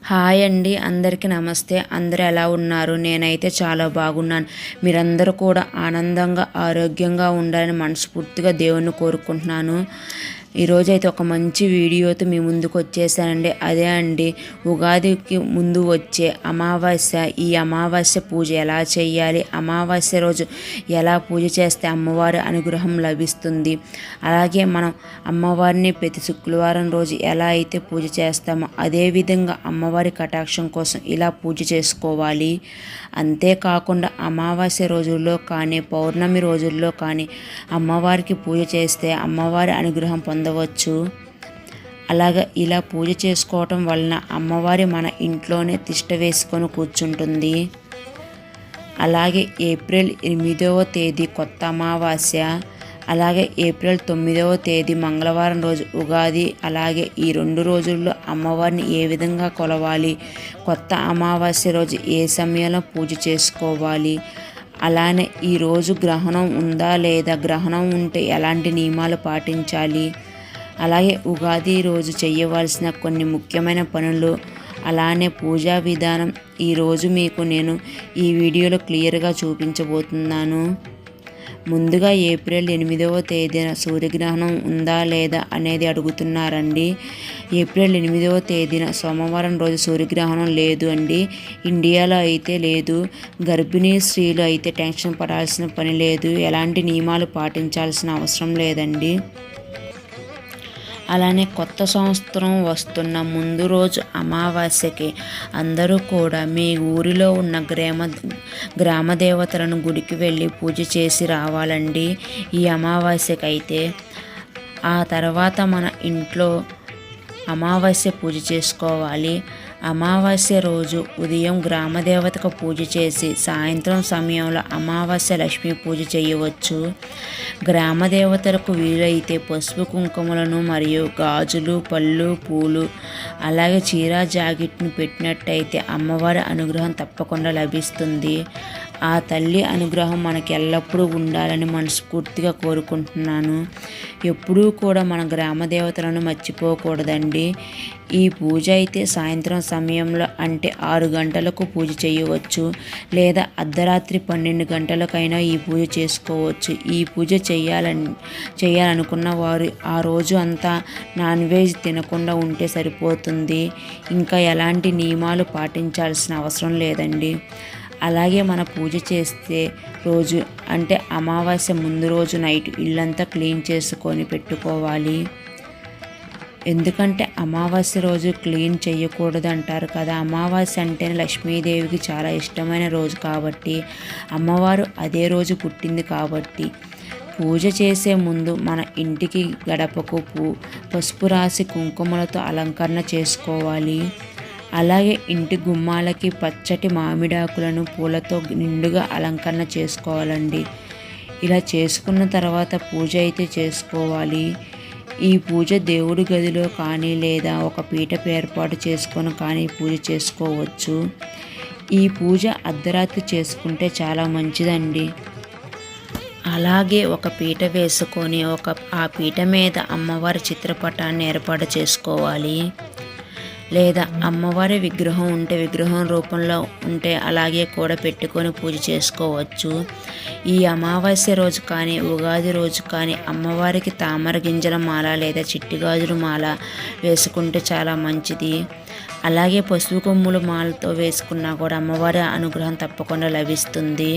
Hi అండి, అందరికీ నమస్తే. అందరూ ఎలా ఉన్నారు? నేనైతే చాలా బాగున్నాను. మీరందరూ కూడా ఆనందంగా ఆరోగ్యంగా ఉండాలని మనస్ఫూర్తిగా దేవుణ్ణి కోరుకుంటున్నాను. ఈరోజైతే ఒక మంచి వీడియోతో మీ ముందుకు వచ్చేసానండి. అదే అండి, ఉగాదికి ముందు వచ్చే అమావాస్య. ఈ అమావాస్య పూజ ఎలా చేయాలి, అమావాస్య రోజు ఎలా పూజ చేస్తే అమ్మవారి అనుగ్రహం లభిస్తుంది, అలాగే మనం అమ్మవారిని ప్రతి శుక్రవారం రోజు ఎలా అయితే పూజ చేస్తామో అదేవిధంగా అమ్మవారి కటాక్షం కోసం ఇలా పూజ చేసుకోవాలి. అంతేకాకుండా అమావాస్య రోజుల్లో కానీ పౌర్ణమి రోజుల్లో కానీ అమ్మవారికి పూజ చేస్తే అమ్మవారి అనుగ్రహం పొందవచ్చు. అలాగా ఇలా పూజ చేసుకోవటం వలన అమ్మవారి మన ఇంట్లోనే తిష్ట వేసుకొని కూర్చుంటుంది. అలాగే ఏప్రిల్ 8వ తేదీ కొత్త అమావాస్య, అలాగే ఏప్రిల్ 9వ తేదీ మంగళవారం రోజు ఉగాది. అలాగే ఈ 2 రోజుల్లో అమ్మవారిని ఏ విధంగా కొలవాలి, కొత్త అమావాస్య రోజు ఏ సమయంలో పూజ చేసుకోవాలి, అలానే ఈరోజు గ్రహణం ఉందా లేదా, గ్రహణం ఉంటే ఎలాంటి నియమాలు పాటించాలి, అలాగే ఉగాది రోజు చేయవలసిన కొన్ని ముఖ్యమైన పనులు, అలానే పూజా విధానం ఈరోజు మీకు నేను ఈ వీడియోలో క్లియర్గా చూపించబోతున్నాను. ముందుగా ఏప్రిల్ 8వ తేదీన సూర్యగ్రహణం ఉందా లేదా అనేది అడుగుతున్నారండి. ఏప్రిల్ 8వ తేదీన సోమవారం రోజు సూర్యగ్రహణం లేదు అండి. ఇండియాలో అయితే లేదు. గర్భిణీ స్త్రీలు అయితే టెన్షన్ పడాల్సిన పని లేదు, ఎలాంటి నియమాలు పాటించాల్సిన అవసరం లేదండి. అలానే కొత్త సంవత్సరం వస్తున్న ముందు రోజు అమావాస్యకి అందరూ కూడా మీ ఊరిలో ఉన్న గ్రామ దేవతలను గుడికి వెళ్ళి పూజ చేసి రావాలండి ఈ అమావాస్యకి అయితే. ఆ తర్వాత మన ఇంట్లో అమావాస్య పూజ చేసుకోవాలి. అమావాస్య రోజు ఉదయం గ్రామదేవతకు పూజ చేసి సాయంత్రం సమయంలో అమావాస్య లక్ష్మీ పూజ చేయవచ్చు. గ్రామదేవతలకు వీలైతే పసుపు కుంకుమలను మరియు గాజులు, పళ్ళు, పూలు, అలాగే చీర జాకెట్ను పెట్టినట్టయితే అమ్మవారి అనుగ్రహం తప్పకుండా లభిస్తుంది. ఆ తల్లి అనుగ్రహం మనకి ఎల్లప్పుడూ ఉండాలని మనస్ఫూర్తిగా కోరుకుంటున్నాను. ఎప్పుడూ కూడా మన గ్రామ దేవతలను మర్చిపోకూడదండి. ఈ పూజ అయితే సాయంత్రం సమయంలో అంటే 6 గంటలకు పూజ చేయవచ్చు, లేదా అర్ధరాత్రి 12 గంటలకైనా ఈ పూజ చేసుకోవచ్చు. ఈ పూజ చేయాలనుకున్న వారు ఆ రోజు అంతా నాన్ వెజ్ తినకుండా ఉంటే సరిపోతుంది. ఇంకా ఎలాంటి నియమాలు పాటించాల్సిన అవసరం లేదండి. అలాగే మన పూజ చేసే రోజు అంటే అమావాస్య ముందు రోజు నైట్ ఇల్లంతా క్లీన్ చేసుకొని పెట్టుకోవాలి. ఎందుకంటే అమావాస్య రోజు క్లీన్ చేయకూడదు అంటారు కదా. అమావాస్య అంటేనే లక్ష్మీదేవికి చాలా ఇష్టమైన రోజు కాబట్టి, అమ్మవారు అదే రోజు పుట్టింది కాబట్టి పూజ చేసే ముందు మన ఇంటికి గడపకు పసుపు రాసి కుంకుమలతో అలంకరణ చేసుకోవాలి. అలాగే ఇంటి గుమ్మాలకి పచ్చటి మామిడాకులను పూలతో నిండుగా అలంకరణ చేసుకోవాలండి. ఇలా చేసుకున్న తర్వాత పూజ అయితే చేసుకోవాలి. ఈ పూజ దేవుడి గదిలో కానీ లేదా ఒక పీఠపు ఏర్పాటు చేసుకొని కానీ పూజ చేసుకోవచ్చు. ఈ పూజ అర్ధరాత్రి చేసుకుంటే చాలా మంచిదండి. అలాగే ఒక పీట వేసుకొని ఆ పీట మీద అమ్మవారి చిత్రపటాన్ని ఏర్పాటు చేసుకోవాలి. లేదా అమ్మవారి విగ్రహం ఉంటే విగ్రహం రూపంలో ఉంటే అలాగే కూడా పెట్టుకొని పూజ చేసుకోవచ్చు. ఈ అమావాస్య రోజు కానీ ఉగాది రోజు కానీ అమ్మవారికి తామర గింజల మాల లేదా చిట్టి గాజుల మాల వేసుకుంటే చాలా మంచిది. అలాగే పసుపు కొమ్ముల మాలతో వేసుకున్నా కూడా అమ్మవారి అనుగ్రహం తప్పకుండా లభిస్తుంది.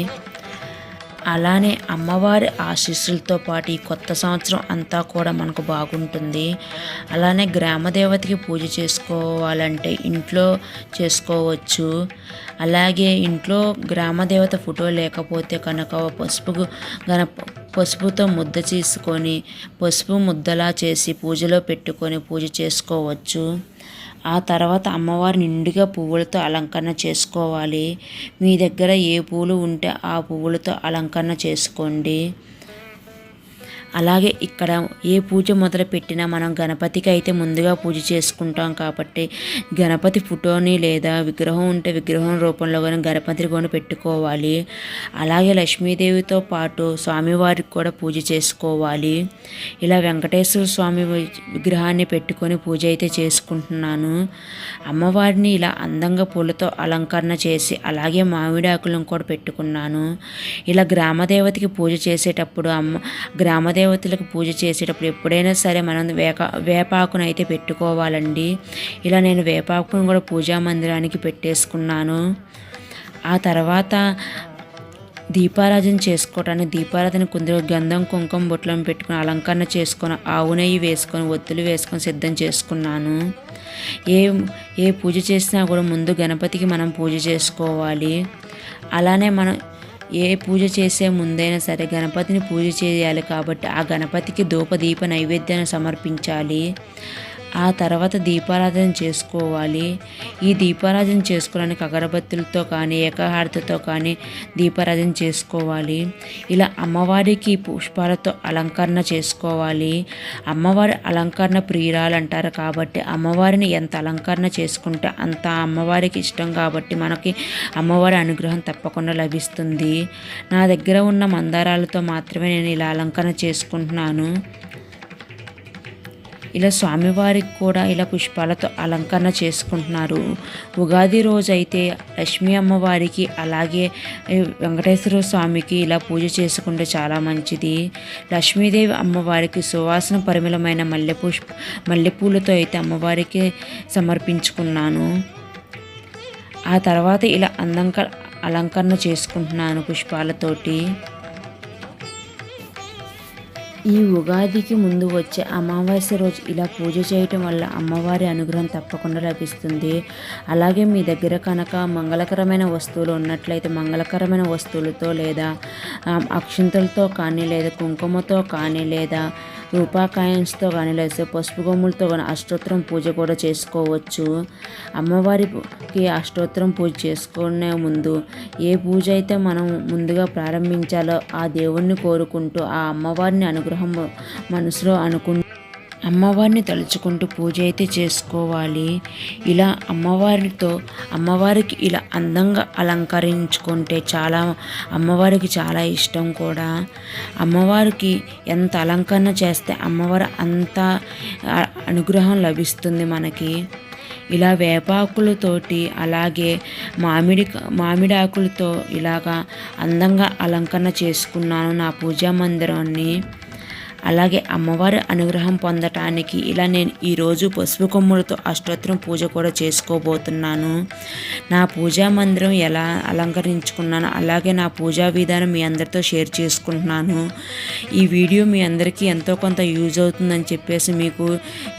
అలానే అమ్మవారి ఆశీస్సులతో పాటు ఈ కొత్త సంవత్సరం అంతా కూడా మనకు బాగుంటుంది. అలానే గ్రామదేవతకి పూజ చేసుకోవాలంటే ఇంట్లో చేసుకోవచ్చు. అలాగే ఇంట్లో గ్రామదేవత ఫోటో లేకపోతే కనుక పసుపుతో ముద్ద చేసుకొని పసుపు ముద్దలా చేసి పూజలో పెట్టుకొని పూజ చేసుకోవచ్చు. ఆ తర్వాత అమ్మవారి నిండుగా పువ్వులతో అలంకరణ చేసుకోవాలి. మీ దగ్గర ఏ పువ్వులు ఉంటే ఆ పువ్వులతో అలంకరణ చేసుకోండి. అలాగే ఇక్కడ ఏ పూజ మొదలు పెట్టినా మనం గణపతికి అయితే ముందుగా పూజ చేసుకుంటాం కాబట్టి గణపతి ఫోటోని లేదా విగ్రహం ఉంటే విగ్రహం రూపంలో కానీ గణపతిని కూడా పెట్టుకోవాలి. అలాగే లక్ష్మీదేవితో పాటు స్వామివారికి కూడా పూజ చేసుకోవాలి. ఇలా వెంకటేశ్వర స్వామి విగ్రహాన్ని పెట్టుకొని పూజ అయితే చేసుకుంటున్నాను. అమ్మవారిని ఇలా అందంగా పూలతో అలంకరణ చేసి అలాగే మామిడి ఆకులను కూడా పెట్టుకున్నాను. ఇలా గ్రామదేవతకి పూజ చేసేటప్పుడు గ్రామదేవతలకు పూజ చేసేటప్పుడు ఎప్పుడైనా సరే మనం వేపాకును అయితే పెట్టుకోవాలండి. ఇలా నేను వేపాకును కూడా పూజా మందిరానికి పెట్టేసుకున్నాను. ఆ తర్వాత దీపారాధన చేసుకోవటానికి దీపారాధన కొందరు గంధం కుంకుమ బొట్లను పెట్టుకుని అలంకరణ చేసుకొని ఆవు నెయ్యి వేసుకొని ఒత్తులు వేసుకొని సిద్ధం చేసుకున్నాను. ఏ పూజ చేసినా కూడా ముందు గణపతికి మనం పూజ చేసుకోవాలి. అలానే మనం ఏ పూజ చేసే ముందైనా సరే గణపతిని పూజ చేయాలి కాబట్టి ఆ గణపతికి దీప నైవేద్యాన్ని సమర్పించాలి. ఆ తర్వాత దీపారాధన చేసుకోవాలి. ఈ దీపారాధన చేసుకోవడానికి అగరబత్తులతో కానీ ఏకహారతితో కానీ దీపారాధన చేసుకోవాలి. ఇలా అమ్మవారికి పుష్పాలతో అలంకరణ చేసుకోవాలి. అమ్మవారి అలంకరణ ప్రియురాలు అంటారు కాబట్టి అమ్మవారిని ఎంత అలంకరణ చేసుకుంటే అంత అమ్మవారికి ఇష్టం కాబట్టి మనకి అమ్మవారి అనుగ్రహం తప్పకుండా లభిస్తుంది. నా దగ్గర ఉన్న మందారాలతో మాత్రమే నేను ఇలా అలంకరణ చేసుకుంటున్నాను. ఇలా స్వామివారికి కూడా ఇలా పుష్పాలతో అలంకరణ చేసుకుంటున్నారు. ఉగాది రోజు అయితే లక్ష్మీ అమ్మవారికి అలాగే వెంకటేశ్వర స్వామికి ఇలా పూజ చేసుకుంటే చాలా మంచిది. లక్ష్మీదేవి అమ్మవారికి సువాసన పరిమళమైన మల్లెపూలతో అయితే అమ్మవారికి సమర్పించుకున్నాను. ఆ తర్వాత ఇలా అందంగా అలంకరణ చేసుకుంటున్నాను పుష్పాలతోటి. ఈ ఉగాదికి ముందు వచ్చే అమావాస్య రోజు ఇలా పూజ చేయటం వల్ల అమ్మవారి అనుగ్రహం తప్పకుండా లభిస్తుంది. అలాగే మీ దగ్గర కనుక మంగళకరమైన వస్తువులు ఉన్నట్లయితే మంగళకరమైన వస్తువులతో లేదా అక్షింతలతో కానీ లేదా కుంకుమతో కానీ లేదా రూపాకాయన్స్తో కానీ లేదా పసుపు కొమ్ములతో కానీ అష్టోత్తరం పూజ కూడా చేసుకోవచ్చు. అమ్మవారికి అష్టోత్తరం పూజ చేసుకునే ముందు ఏ పూజ అయితే మనం ముందుగా ప్రారంభించాలో ఆ దేవుణ్ణి కోరుకుంటూ ఆ అమ్మవారిని అనుగ్రహం మనసులో అమ్మవారిని తలుచుకుంటూ పూజ అయితే చేసుకోవాలి. ఇలా అమ్మవారికి ఇలా అందంగా అలంకరించుకుంటే అమ్మవారికి చాలా ఇష్టం కూడా. అమ్మవారికి ఎంత అలంకరణ చేస్తే అమ్మవారి అంత అనుగ్రహం లభిస్తుంది మనకి. ఇలా వేపాకులతోటి అలాగే మామిడి ఆకులతో ఇలాగా అందంగా అలంకరణ చేసుకున్నాను నా పూజా మందిరాన్ని. అలాగే అమ్మవారి అనుగ్రహం పొందటానికి ఇలా నేను ఈరోజు పసుపు కొమ్ములతో అష్టోత్తరం పూజ కూడా చేసుకోబోతున్నాను. నా పూజా మందిరం ఎలా అలంకరించుకున్నాను అలాగే నా పూజా విధానం మీ అందరితో షేర్ చేసుకుంటున్నాను. ఈ వీడియో మీ అందరికీ ఎంతో కొంత యూజ్ అవుతుందని చెప్పేసి మీకు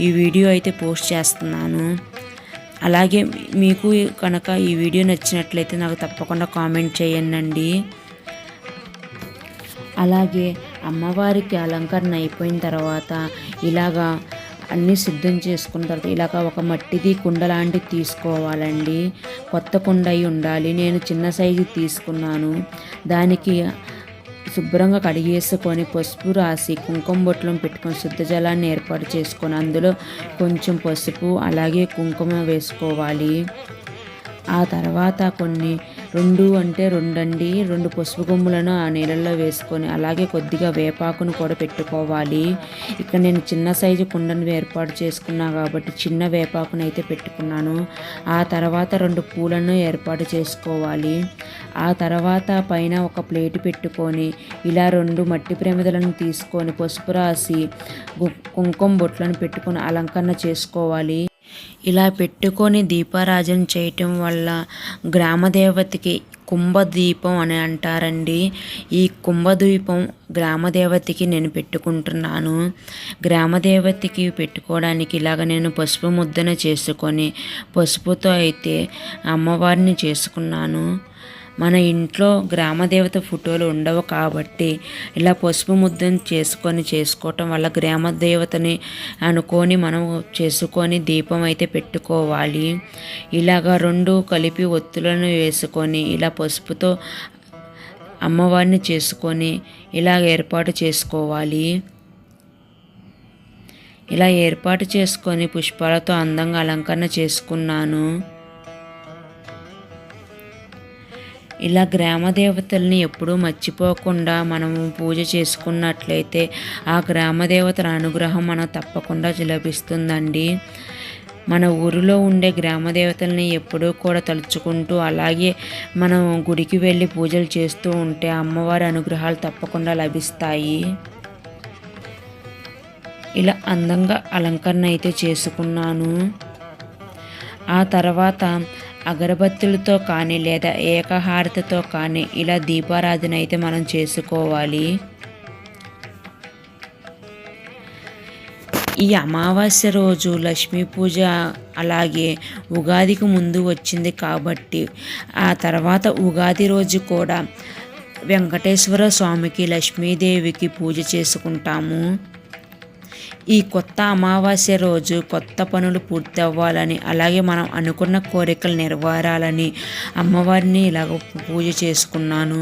ఈ వీడియో అయితే పోస్ట్ చేస్తున్నాను. అలాగే మీకు కనుక ఈ వీడియో నచ్చినట్లయితే నాకు తప్పకుండా కామెంట్ చేయండి. అలాగే అమ్మవారికి అలంకరణ అయిపోయిన తర్వాత ఇలాగా అన్నీ సిద్ధం చేసుకున్న తర్వాత ఇలాగ ఒక మట్టిది కుండ లాంటిది తీసుకోవాలండి. కొత్త కుండ అయి ఉండాలి. నేను చిన్న సైజు తీసుకున్నాను. దానికి శుభ్రంగా కడిగేసుకొని పసుపు రాసి కుంకుమ బొట్లను పెట్టుకొని శుద్ధ జలాన్ని ఏర్పాటు చేసుకొని అందులో కొంచెం పసుపు అలాగే కుంకుమ వేసుకోవాలి. ఆ తర్వాత రెండు పసుపు కొమ్ములను ఆ నీళ్ళల్లో వేసుకొని అలాగే కొద్దిగా వేపాకును కూడా పెట్టుకోవాలి. ఇక్కడ నేను చిన్న సైజు కుండను ఏర్పాటు చేసుకున్నా కాబట్టి చిన్న వేపాకును అయితే పెట్టుకున్నాను. ఆ తర్వాత 2 పూలను ఏర్పాటు చేసుకోవాలి. ఆ తర్వాత పైన ఒక ప్లేట్ పెట్టుకొని ఇలా 2 మట్టి ప్రమిదలను తీసుకొని పసుపు రాసి కుంకుమ బొట్లను పెట్టుకొని అలంకరణ చేసుకోవాలి. ఇలా పెట్టుకొని దీపారాజన చేయటం వల్ల గ్రామదేవతకి కుంభదీపం అని అంటారండి. ఈ కుంభదీపం గ్రామదేవతకి నేను పెట్టుకుంటున్నాను. గ్రామదేవతకి పెట్టుకోవడానికి ఇలాగ నేను పసుపు ముద్దన చేసుకొని పసుపుతో అయితే అమ్మవారిని చేసుకున్నాను. మన ఇంట్లో గ్రామదేవత ఫోటోలు ఉండవు కాబట్టి ఇలా పసుపు ముద్దను చేసుకోవటం వల్ల గ్రామదేవతని అనుకొని మనం చేసుకొని దీపం అయితే పెట్టుకోవాలి. ఇలాగ 2 కలిపి ఒత్తులను వేసుకొని ఇలా పసుపుతో అమ్మవారిని చేసుకొని ఇలాగ ఏర్పాటు చేసుకోవాలి. ఇలా ఏర్పాటు చేసుకొని పుష్పాలతో అందంగా అలంకరణ చేసుకున్నాను. ఇలా గ్రామ దేవతల్ని ఎప్పుడూ మర్చిపోకుండా మనము పూజ చేసుకున్నట్లయితే ఆ గ్రామ దేవతల అనుగ్రహం మనకు తప్పకుండా లభిస్తుందండి. మన ఊరిలో ఉండే గ్రామ దేవతల్ని ఎప్పుడూ కూడా తలుచుకుంటూ అలాగే మనం గుడికి వెళ్ళి పూజలు చేస్తూ ఉంటే అమ్మవారి అనుగ్రహాలు తప్పకుండా లభిస్తాయి. ఇలా అందంగా అలంకరణ అయితే చేసుకున్నాను. ఆ తర్వాత అగరబత్తులతో కానీ లేదా ఏకహారతితో కానీ ఇలా దీపారాధన అయితే మనం చేసుకోవాలి. ఈ అమావాస్య రోజు లక్ష్మీ పూజ అలాగే ఉగాదికి ముందు వచ్చింది కాబట్టి ఆ తర్వాత ఉగాది రోజు కూడా వెంకటేశ్వర స్వామికి లక్ష్మీదేవికి పూజ చేసుకుంటాము. ఈ కొత్త అమావాస్య రోజు కొత్త పనులు పూర్తి అవ్వాలని అలాగే మనం అనుకున్న కోరికలు నెరవేరాలని అమ్మవారిని ఇలాగ పూజ చేసుకున్నాను.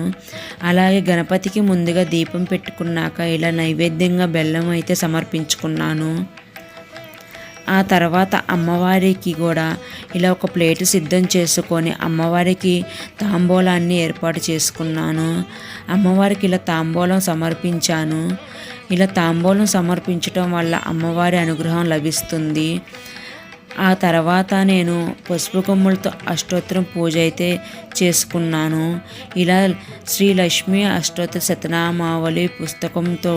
అలాగే గణపతికి ముందుగా దీపం పెట్టుకున్నాక ఇలా నైవేద్యంగా బెల్లం అయితే సమర్పించుకున్నాను. ఆ తర్వాత అమ్మవారికి కూడా ఇలా ఒక ప్లేటు సిద్ధం చేసుకొని అమ్మవారికి తాంబూలాన్ని ఏర్పాటు చేసుకున్నాను. అమ్మవారికి ఇలా తాంబూలం సమర్పించాను. ఇలా తాంబూలం సమర్పించటం వల్ల అమ్మవారి అనుగ్రహం లభిస్తుంది. ఆ తర్వాత నేను పసుపు కొమ్ములతో అష్టోత్తరం పూజ అయితే చేసుకున్నాను. ఇలా శ్రీ లక్ష్మీ అష్టోత్తర శతనామావళి పుస్తకంతో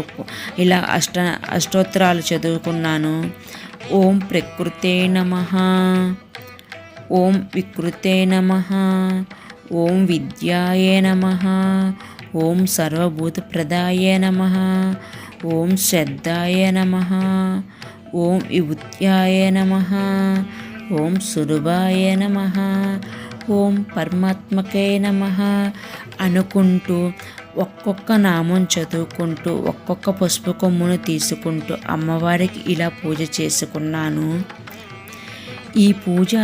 ఇలా అష్టోత్తరాలు చదువుకున్నాను. ఓం ప్రకృతే నమః, ఓం వికృతే నమః, ఓం విద్యాయే నమః, ఓం సర్వభూతప్రదాయే నమః, ఓం శ్రద్ధాయ నమః, ఓం విభూత్యాయ నమః, ఓం సురభాయ నమః, ఓం పరమాత్మకే నమః అనుకుంటూ ఒక్కొక్క నామం చదువుకుంటూ ఒక్కొక్క పసుపు కొమ్మును తీసుకుంటూ అమ్మవారికి ఇలా పూజ చేసుకున్నాను. ఈ పూజ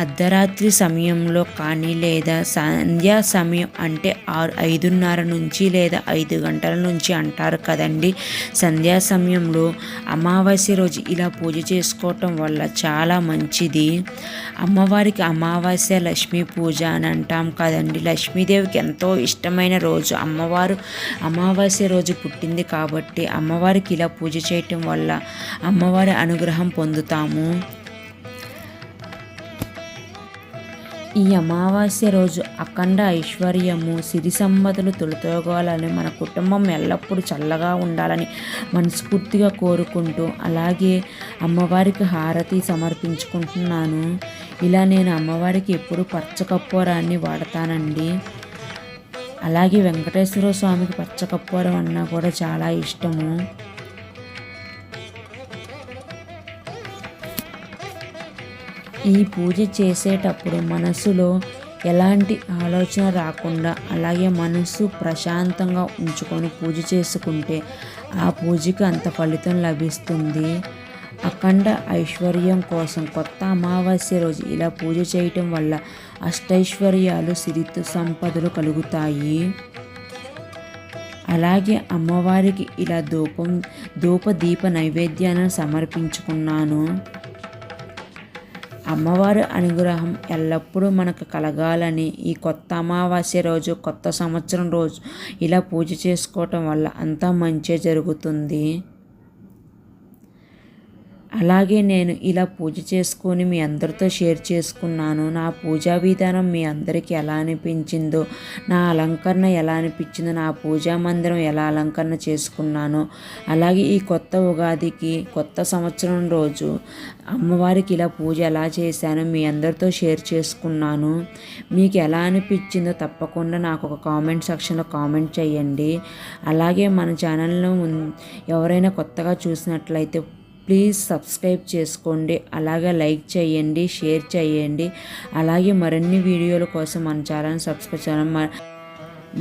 అర్ధరాత్రి సమయంలో కానీ లేదా సంధ్యా సమయం అంటే 5:30 నుంచి లేదా 5 గంటల నుంచి అంటారు కదండి. సంధ్యా సమయంలో అమావాస్య రోజు ఇలా పూజ చేసుకోవటం వల్ల చాలా మంచిది. అమ్మవారికి అమావాస్య లక్ష్మీ పూజ అని అంటాం కదండి. లక్ష్మీదేవికి ఎంతో ఇష్టమైన రోజు అమ్మవారు అమావాస్య రోజు పుట్టింది కాబట్టి అమ్మవారికి ఇలా పూజ చేయటం వల్ల అమ్మవారి అనుగ్రహం పొందుతాము. ఈ అమావాస్య రోజు అఖండ ఐశ్వర్యము సిరి సంపదలు తొలతోగాలని మన కుటుంబం ఎల్లప్పుడూ చల్లగా ఉండాలని మనస్ఫూర్తిగా కోరుకుంటూ అలాగే అమ్మవారికి హారతి సమర్పించుకుంటున్నాను. ఇలా నేను అమ్మవారికి ఎప్పుడు పచ్చకర్పూరాన్ని వాడతానండి. అలాగే వెంకటేశ్వర స్వామికి పచ్చకర్పూరం అన్నా కూడా చాలా ఇష్టము. ఈ పూజ చేసేటప్పుడు మనసులో ఎలాంటి ఆలోచన రాకుండా అలాగే మనసు ప్రశాంతంగా ఉంచుకొని పూజ చేసుకుంటే ఆ పూజకి అంత ఫలితం లభిస్తుంది. అఖండ ఐశ్వర్యం కోసం కొత్త అమావాస్య రోజు ఇలా పూజ చేయటం వల్ల అష్టైశ్వర్యాలు సిరి సంపదలు కలుగుతాయి. అలాగే అమ్మవారికి ఇలా ధూపదీప నైవేద్యాన్ని సమర్పించుకున్నాను. అమ్మవారి అనుగ్రహం ఎల్లప్పుడూ మనకు కలగాలని ఈ కొత్త అమావాస్య రోజు కొత్త సంవత్సరం రోజు ఇలా పూజ చేసుకోవటం వల్ల అంతా మంచి జరుగుతుంది. అలాగే నేను ఇలా పూజ చేసుకొని మీ అందరితో షేర్ చేసుకున్నాను. నా పూజా విధానం మీ అందరికీ ఎలా అనిపించిందో, నా అలంకరణ ఎలా అనిపించిందో, నా పూజా మందిరం ఎలా అలంకరణ చేసుకున్నానో, అలాగే ఈ కొత్త ఉగాదికి కొత్త సంవత్సరం రోజు అమ్మవారికి ఇలా పూజ ఎలా చేశానో మీ అందరితో షేర్ చేసుకున్నాను. మీకు ఎలా అనిపించిందో తప్పకుండా నాకు ఒక కామెంట్ సెక్షన్లో కామెంట్ చేయండి. అలాగే మన ఛానల్ను ఎవరైనా కొత్తగా చూసినట్లయితే ప్లీజ్ సబ్స్క్రైబ్ చేసుకోండి. అలాగే లైక్ చేయండి, షేర్ చేయండి. అలాగే మరిన్ని వీడియోల కోసం మన ఛానల్ సబ్స్క్రైబ్ చేయాలి.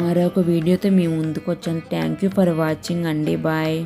మరొక వీడియోతో మీ ముందుకు వచ్చాను. థ్యాంక్ యూ ఫర్ వాచింగ్ అండి. బాయ్.